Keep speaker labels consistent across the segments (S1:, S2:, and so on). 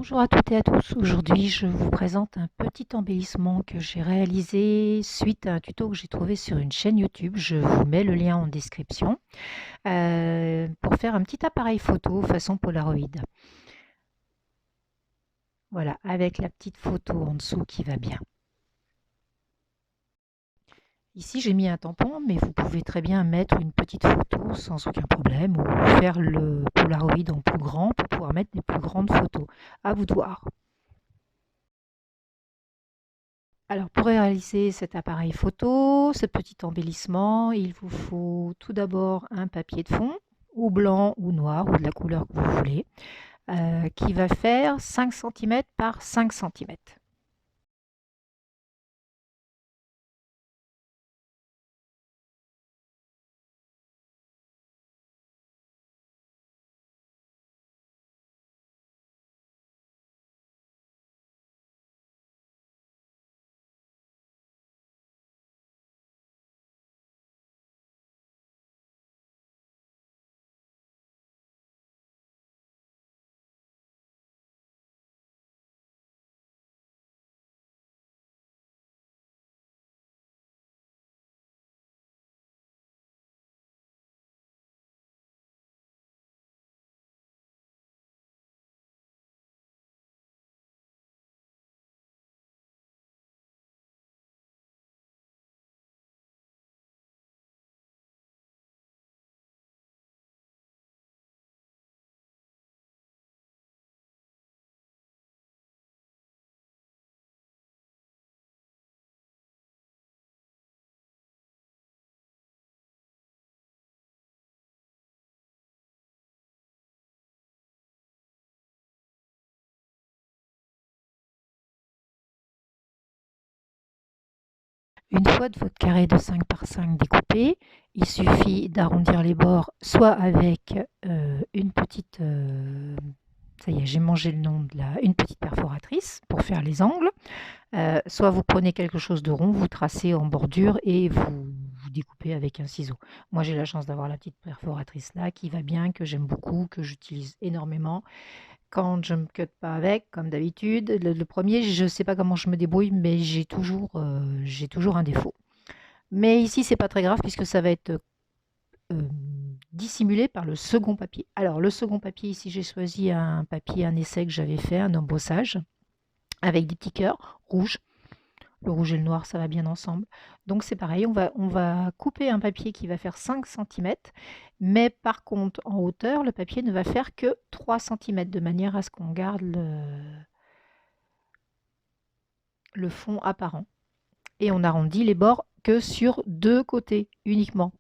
S1: Bonjour à toutes et à tous. Aujourd'hui, je vous présente un petit embellissement que j'ai réalisé suite à un tuto que j'ai trouvé sur une chaîne YouTube. Je vous mets le lien en description pour faire un petit appareil photo façon Polaroid. Voilà, avec la petite photo en dessous qui va bien. Ici, j'ai mis un tampon, mais vous pouvez très bien mettre une petite photo sans aucun problème ou faire le Polaroid en plus grand pour pouvoir mettre des plus grandes photos. À vous de voir. Alors pour réaliser cet appareil photo, ce petit embellissement, il vous faut tout d'abord un papier de fond, ou blanc ou noir, ou de la couleur que vous voulez, qui va faire 5 cm par 5 cm. Une fois de votre carré de 5 par 5 découpé, il suffit d'arrondir les bords soit avec une petite, ça y est, j'ai mangé le nom de une petite perforatrice pour faire les angles. Soit vous prenez quelque chose de rond, vous tracez en bordure et vous découpez avec un ciseau. Moi, j'ai la chance d'avoir la petite perforatrice là qui va bien, que j'aime beaucoup, que j'utilise énormément. Quand je ne me cut pas avec, comme d'habitude, le premier, je ne sais pas comment je me débrouille, mais j'ai toujours un défaut. Mais ici, c'est pas très grave puisque ça va être dissimulé par le second papier. Alors, le second papier, ici, j'ai choisi un papier, un essai que j'avais fait, un embossage, avec des petits cœurs rouges. Le rouge et le noir, ça va bien ensemble. Donc c'est pareil, on va couper un papier qui va faire 5 cm, mais par contre, en hauteur, le papier ne va faire que 3 cm, de manière à ce qu'on garde le fond apparent. Et on arrondit les bords que sur deux côtés uniquement.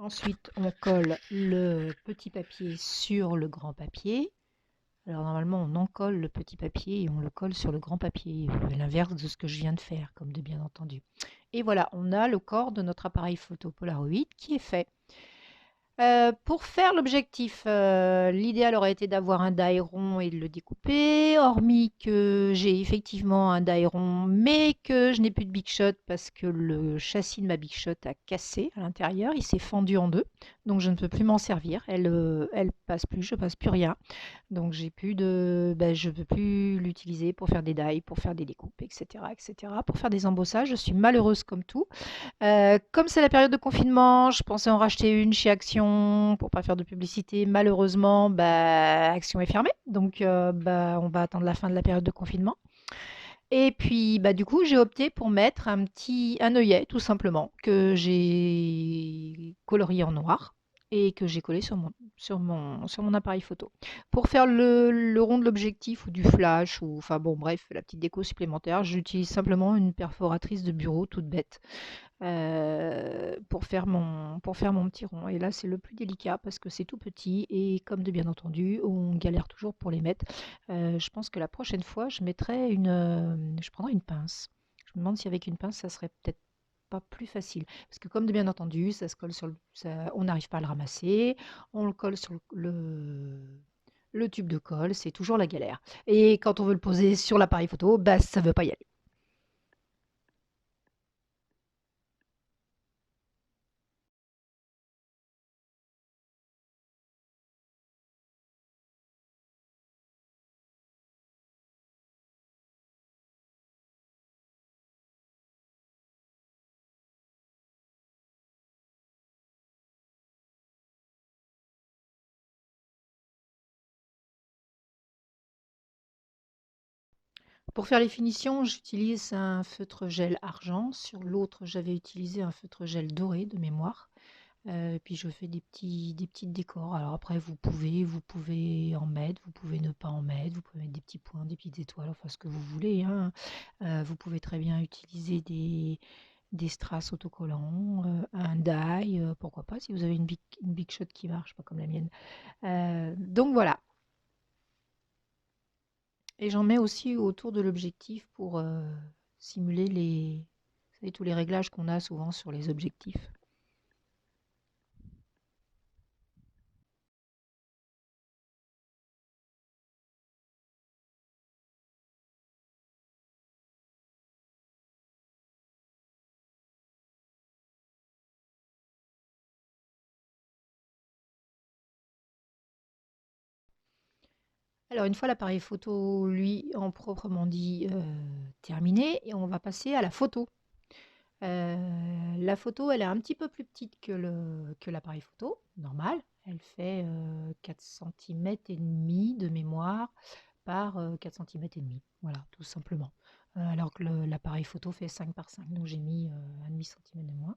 S1: Ensuite, on colle le petit papier sur le grand papier. Alors normalement, on encolle le petit papier et on le colle sur le grand papier, l'inverse de ce que je viens de faire, comme de bien entendu. Et voilà, on a le corps de notre appareil photo Polaroid qui est fait. Pour faire l'objectif, l'idéal aurait été d'avoir un die rond et de le découper, hormis que j'ai effectivement un die rond, mais que je n'ai plus de Big Shot parce que le châssis de ma Big Shot a cassé à l'intérieur, il s'est fendu en 2, donc je ne peux plus m'en servir. Elle passe plus, je passe plus rien. Donc j'ai plus de je peux plus l'utiliser pour faire des dies, pour faire des découpes, et cetera, pour faire des embossages. Je suis malheureuse comme tout. Comme c'est la période de confinement, je pensais en racheter une chez Action pour pas faire de publicité. Malheureusement, Action est fermée, donc on va attendre la fin de la période de confinement. Et puis, du coup, j'ai opté pour mettre un œillet, tout simplement, que j'ai colorié en noir et que j'ai collé sur mon appareil photo. Pour faire le rond de l'objectif ou du flash, ou enfin bon, bref, la petite déco supplémentaire, j'utilise simplement une perforatrice de bureau toute bête pour faire mon petit rond. Et là, c'est le plus délicat parce que c'est tout petit et comme de bien entendu, on galère toujours pour les mettre. Je pense que la prochaine fois, je prendrai une pince. Je me demande si avec une pince, ça serait peut-être pas plus facile. Parce que comme de bien entendu, ça se colle on n'arrive pas à le ramasser, on le colle sur le tube de colle, c'est toujours la galère. Et quand on veut le poser sur l'appareil photo, ça veut pas y aller. Pour faire les finitions, j'utilise un feutre gel argent. Sur l'autre, j'avais utilisé un feutre gel doré de mémoire. Puis je fais des petites décors. Alors après, vous pouvez en mettre, vous pouvez ne pas en mettre, vous pouvez mettre des petits points, des petites étoiles, enfin ce que vous voulez, hein. Vous pouvez très bien utiliser des strass autocollants, un die, pourquoi pas, si vous avez une Big Shot qui marche, pas comme la mienne. Donc voilà. Et j'en mets aussi autour de l'objectif pour simuler vous savez, tous les réglages qu'on a souvent sur les objectifs. Alors une fois l'appareil photo, lui, en proprement dit, terminé, et on va passer à la photo. La photo, elle est un petit peu plus petite que l'appareil photo normal. Elle fait 4 centimètres et demi de mémoire par 4 centimètres et demi. Voilà, tout simplement. Alors que l'appareil photo fait 5 par 5, donc j'ai mis un demi-centimètre de moins.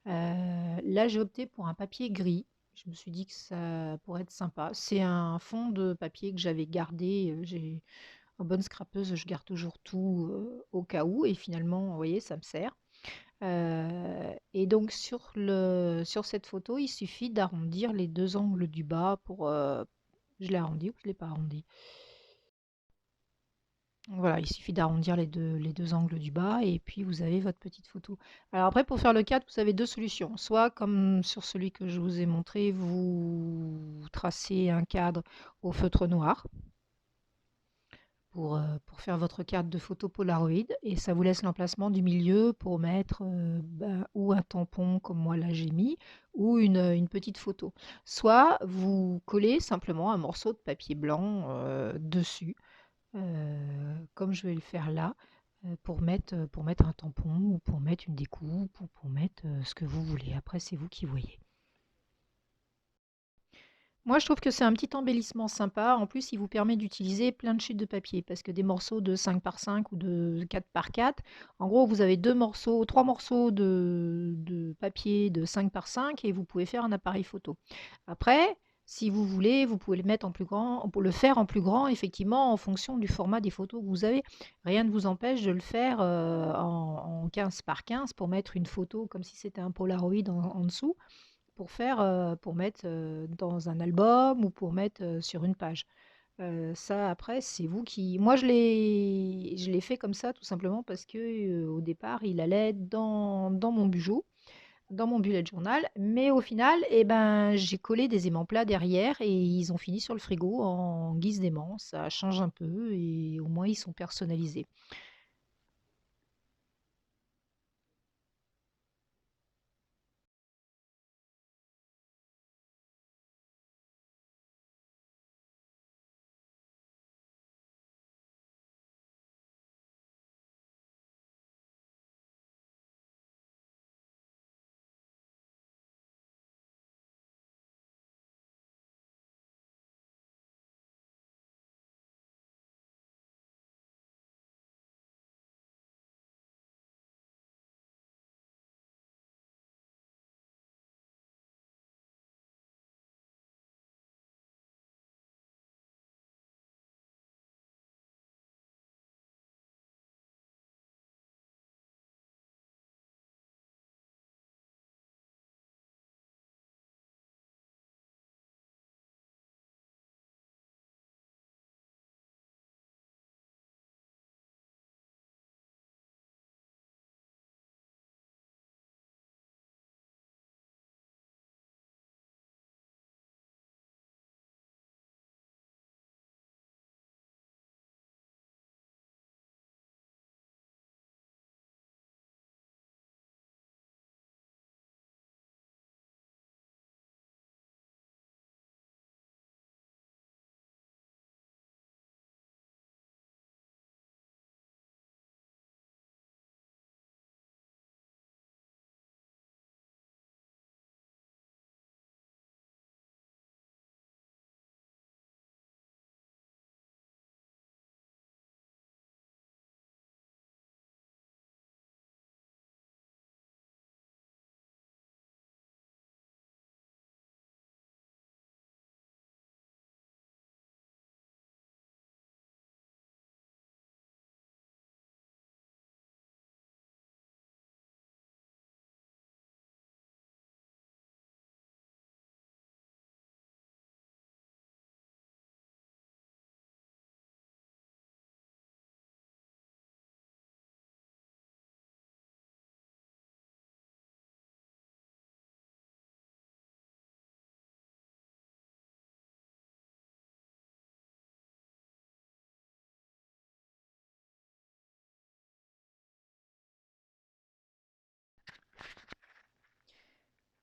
S1: Là, j'ai opté pour un papier gris. Je me suis dit que ça pourrait être sympa. C'est un fond de papier que j'avais gardé. En bonne scrapeuse, je garde toujours tout au cas où. Et finalement, vous voyez, ça me sert. Et donc sur cette photo, il suffit d'arrondir les 2 angles du bas pour, je l'ai arrondi ou je ne l'ai pas arrondi? Voilà, il suffit d'arrondir les 2 angles du bas et puis vous avez votre petite photo. Alors après pour faire le cadre, vous avez 2 solutions. Soit comme sur celui que je vous ai montré, vous tracez un cadre au feutre noir pour faire votre carte de photo Polaroid et ça vous laisse l'emplacement du milieu pour mettre ou un tampon comme moi là j'ai mis ou une petite photo. Soit vous collez simplement un morceau de papier blanc dessus, comme je vais le faire là, pour mettre un tampon ou pour mettre une découpe ou pour mettre ce que vous voulez. Après, c'est vous qui voyez. Moi, je trouve que c'est un petit embellissement sympa. En plus, il vous permet d'utiliser plein de chutes de papier parce que des morceaux de 5 par 5 ou de 4 par 4, en gros, vous avez 3 morceaux de papier de 5 par 5 et vous pouvez faire un appareil photo. Après, si vous voulez, vous pouvez le mettre en plus grand, pour le faire en plus grand, effectivement, en fonction du format des photos que vous avez. Rien ne vous empêche de le faire en 15 par 15 pour mettre une photo comme si c'était un Polaroid en dessous pour mettre, dans un album ou pour mettre, sur une page. Ça après c'est vous qui moi je l'ai fait comme ça tout simplement parce que, au départ il allait dans mon bijou. dans mon bullet journal, mais au final, eh ben, j'ai collé des aimants plats derrière et ils ont fini sur le frigo en guise d'aimants. Ça change un peu et au moins ils sont personnalisés.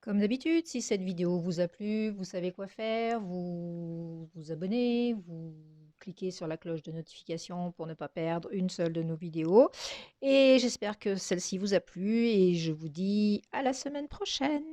S1: Comme d'habitude, si cette vidéo vous a plu, vous savez quoi faire, vous vous abonnez, vous cliquez sur la cloche de notification pour ne pas perdre une seule de nos vidéos. Et j'espère que celle-ci vous a plu et je vous dis à la semaine prochaine.